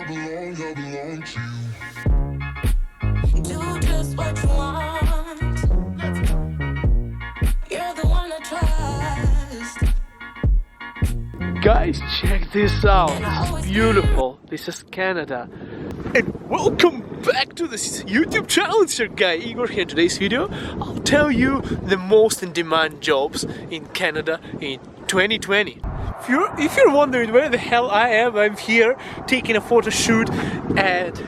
belong to you. Do just what you want. You're the one I trust. Guys, check this out. This is beautiful. This is Canada. And welcome back to this YouTube channel. It's your guy Igor here. In today's video, I'll tell you the most in-demand jobs in Canada in 2020. If you're wondering where the hell I am, I'm here taking a photo shoot at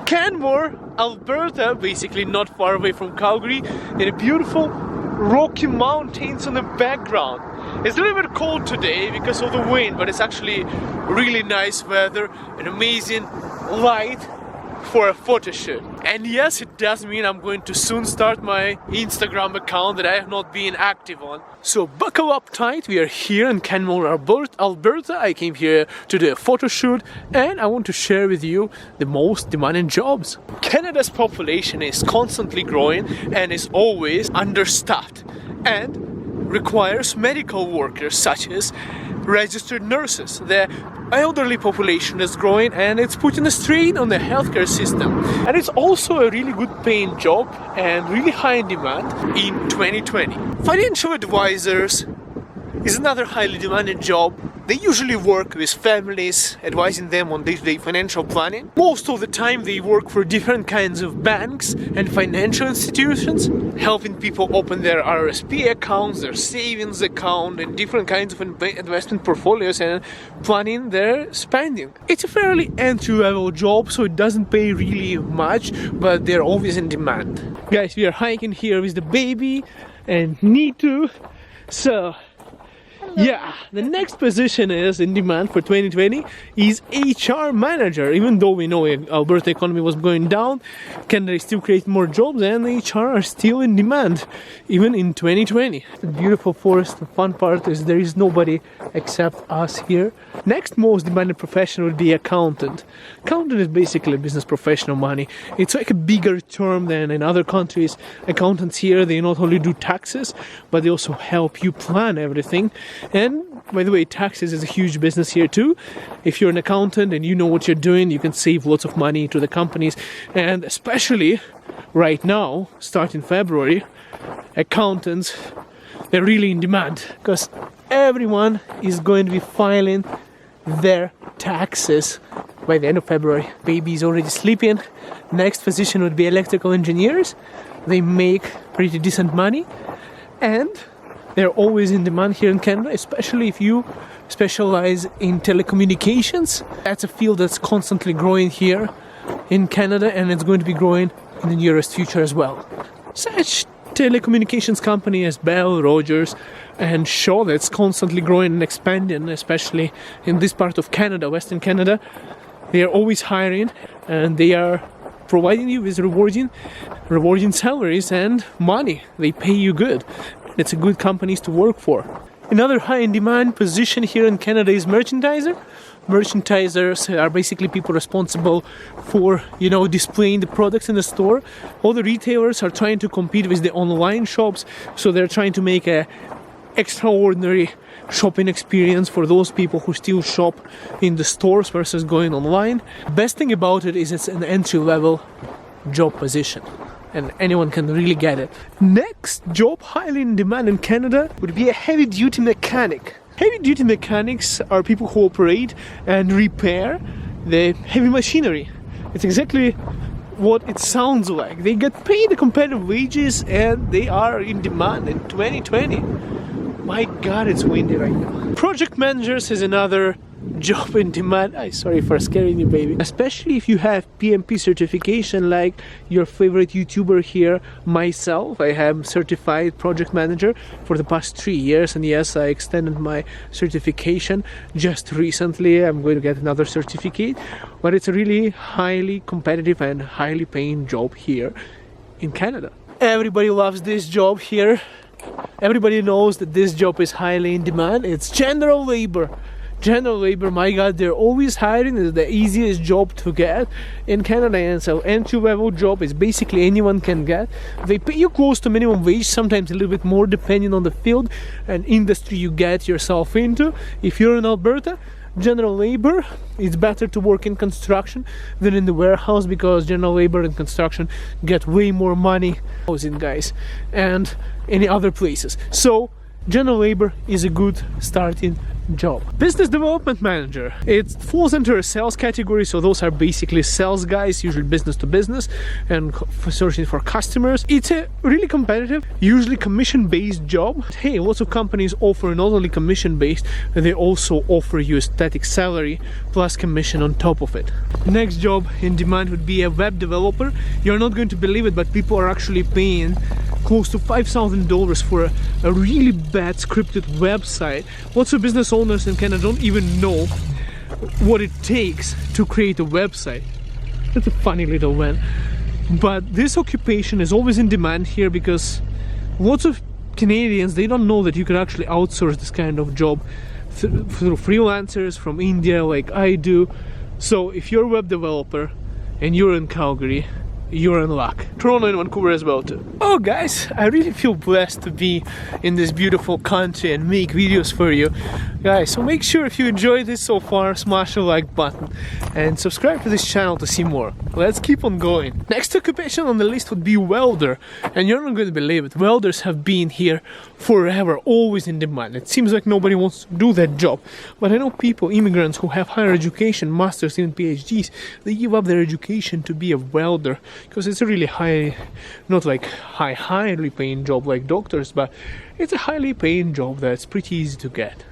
Canmore, Alberta, basically not far away from Calgary, in a beautiful Rocky Mountains on the background. It's a little bit cold today because of the wind, but it's actually really nice weather and amazing light for a photo shoot. And yes, it does mean I'm going to soon start my Instagram account that I have not been active on. So buckle up tight, we are here in Canmore, Alberta. I came here to do a photo shoot and I want to share with you the most demanding jobs. Canada's population is constantly growing and is always understaffed and requires medical workers such as registered nurses. The elderly population is growing and it's putting a strain on the healthcare system. And it's also a really good paying job and really high in demand in 2020. Financial advisors is another highly demanded job. They usually work with families, advising them on day-to-day financial planning. Most of the time they work for different kinds of banks and financial institutions, helping people open their RSP accounts, their savings account, and different kinds of investment portfolios and planning their spending. It's a fairly entry-level job, so it doesn't pay really much, but they're always in demand. Guys, we are hiking here with the baby and Nitu, so yeah, the next position is in demand for 2020 is HR manager. Even though we know Alberta economy was going down, Canada is still creating more jobs and HR are still in demand even in 2020. The beautiful forest, the fun part is there is nobody except us here. Next most demanded profession would be accountant. Accountant is basically a business professional money. It's like a bigger term than in other countries. Accountants here, they not only do taxes, but they also help you plan everything. And by the way, taxes is a huge business here too. If you're an accountant and you know what you're doing, you can save lots of money to the companies. And especially right now, starting February, accountants, they're really in demand because everyone is going to be filing their taxes by the end of February. Baby is already sleeping. Next position would be electrical engineers. They make pretty decent money and they're always in demand here in Canada, especially if you specialize in telecommunications. That's a field that's constantly growing here in Canada and it's going to be growing in the nearest future as well. Such telecommunications company as Bell, Rogers and Shaw that's constantly growing and expanding, especially in this part of Canada, Western Canada. They are always hiring and they are providing you with rewarding salaries and money. They pay you good. It's a good companies to work for. Another high in demand position here in Canada is merchandiser. Merchandisers are basically people responsible for, displaying the products in the store. All the retailers are trying to compete with the online shops, so they're trying to make a extraordinary shopping experience for those people who still shop in the stores versus going online. Best thing about it is it's an entry-level job position and anyone can really get it. Next job highly in demand in Canada would be a heavy-duty mechanic. Heavy-duty mechanics are people who operate and repair the heavy machinery. It's exactly what it sounds like. They get paid competitive wages and they are in demand in 2020. My God, it's windy right now. Project managers is another job in demand. Sorry for scaring you, baby. Especially if you have PMP certification like your favorite YouTuber here, myself. I am certified project manager for the past 3 years and yes, I extended my certification just recently. I'm going to get another certificate, but it's a really highly competitive and highly paying job here in Canada. Everybody loves this job here. Everybody knows that this job is highly in demand. It's general labor. General labor, my God, they're always hiring. It's the easiest job to get in Canada, and so entry-level job is basically anyone can get. They pay you close to minimum wage, sometimes a little bit more depending on the field and industry you get yourself into. If you're in Alberta, general labor, it's better to work in construction than in the warehouse, because general labor in construction get way more money housing guys and any other places. So general labor is a good starting job. Business development manager, it falls into a sales category, so those are basically sales guys, usually business to business and searching for customers. It's a really competitive, usually commission based job. Hey, lots of companies offer not only commission based, they also offer you a static salary plus commission on top of it. Next job in demand would be a web developer. You're not going to believe it, but people are actually paying close to $5,000 for a really bad scripted website. Lots of business owners in Canada don't even know what it takes to create a website. That's a funny little man. But this occupation is always in demand here, because lots of Canadians, they don't know that you can actually outsource this kind of job through freelancers from India like I do. So if you're a web developer and you're in Calgary, you're in luck. Toronto and Vancouver as well too. Oh guys, I really feel blessed to be in this beautiful country and make videos for you guys. So make sure, if you enjoyed this so far, smash the like button and subscribe to this channel to see more. Let's keep on going. Next occupation on the list would be welder, and you're not going to believe it, welders have been here forever, always in demand. It seems like nobody wants to do that job, but I know people, immigrants who have higher education, masters, even PhDs, they give up their education to be a welder, because it's a really high, not like highly paying job like doctors, but it's a highly paying job that's pretty easy to get,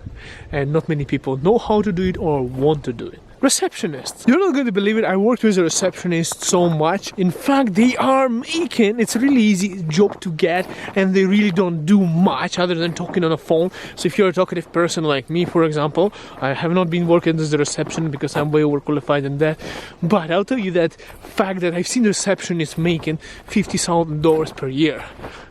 and not many people know how to do it or want to do it. Receptionist. You're not going to believe it, I worked with a receptionist so much. In fact, they are making, it's a really easy job to get, and they really don't do much other than talking on a phone. So if you're a talkative person like me, for example, I have not been working as a reception because I'm way overqualified in that, but I'll tell you that fact that I've seen receptionists making $50,000 per year.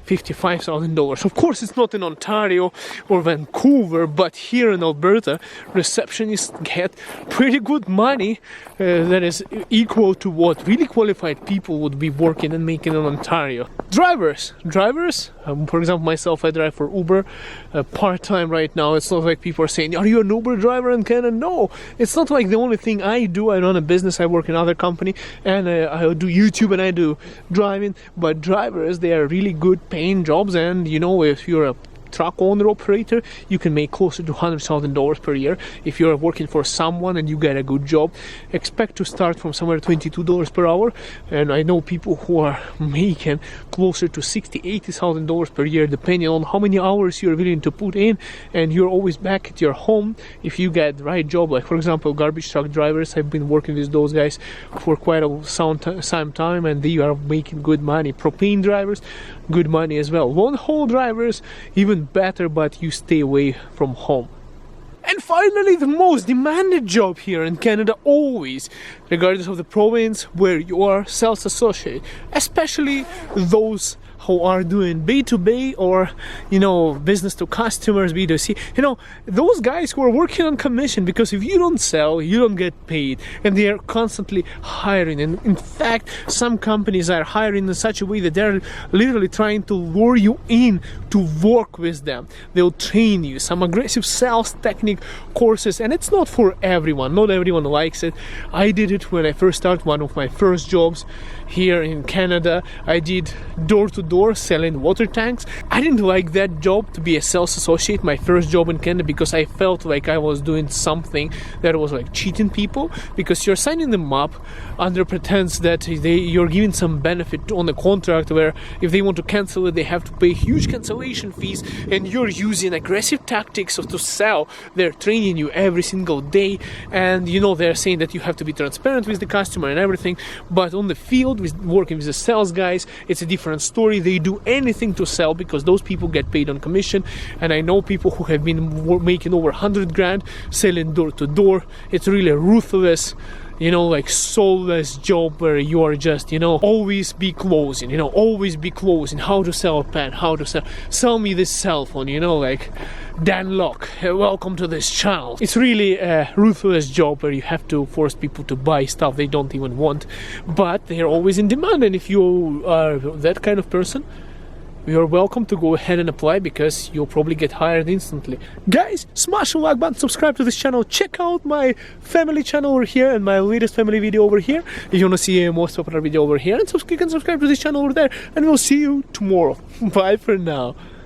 $55,000. Of course, it's not in Ontario or Vancouver, but here in Alberta, receptionists get pretty good money that is equal to what really qualified people would be working and making in Ontario. Drivers, for example, myself, I drive for Uber part-time right now. It's not like people are saying, are you an Uber driver in Canada? No, it's not like the only thing I do. I run a business, I work in another company, and I do YouTube and I do driving. But drivers, they are really good paying jobs, and you know, if you're a truck owner operator, you can make closer to $100,000 per year. If you're working for someone and you get a good job, expect to start from somewhere $22 per hour. And I know people who are making closer to $60,000-$80,000 per year, depending on how many hours you're willing to put in, and you're always back at your home if you get the right job. Like, for example, garbage truck drivers, I've been working with those guys for quite some time, and they are making good money. Propane drivers, good money as well. Long haul drivers, even better, but you stay away from home. And finally, the most demanded job here in Canada, always, regardless of the province where you are, sales associate, especially those who are doing B2B or, you know, business to customers, B2C, you know, those guys who are working on commission, because if you don't sell, you don't get paid, and they are constantly hiring. And in fact, some companies are hiring in such a way that they're literally trying to lure you in to work with them. They'll train you some aggressive sales technique courses, and it's not for everyone. Not everyone likes it. I did it when I first started one of my first jobs here in Canada. I did door-to-door selling water tanks. I didn't like that job to be a sales associate, my first job in Canada, because I felt like I was doing something that was like cheating people, because you're signing them up under pretense that you're giving some benefit on the contract, where if they want to cancel it, they have to pay huge cancellation fees, and you're using aggressive tactics to sell. They're training you every single day, and you know, they're saying that you have to be transparent with the customer and everything, but on the field, with working with the sales guys, it's a different story. They do anything to sell, because those people get paid on commission. And I know people who have been making over 100 grand selling door to door. It's really ruthless, you know, like soulless job where you are just, you know, always be closing, you know, always be closing, how to sell a pen, how to sell me this cell phone, you know, like Dan Locke, welcome to this channel. It's really a ruthless job where you have to force people to buy stuff they don't even want, but they're always in demand. And if you are that kind of person, you're welcome to go ahead and apply, because you'll probably get hired instantly. Guys, smash the like button, subscribe to this channel, check out my family channel over here and my latest family video over here if you want to see a most popular video over here, and you can subscribe to this channel over there, and we'll see you tomorrow. Bye for now.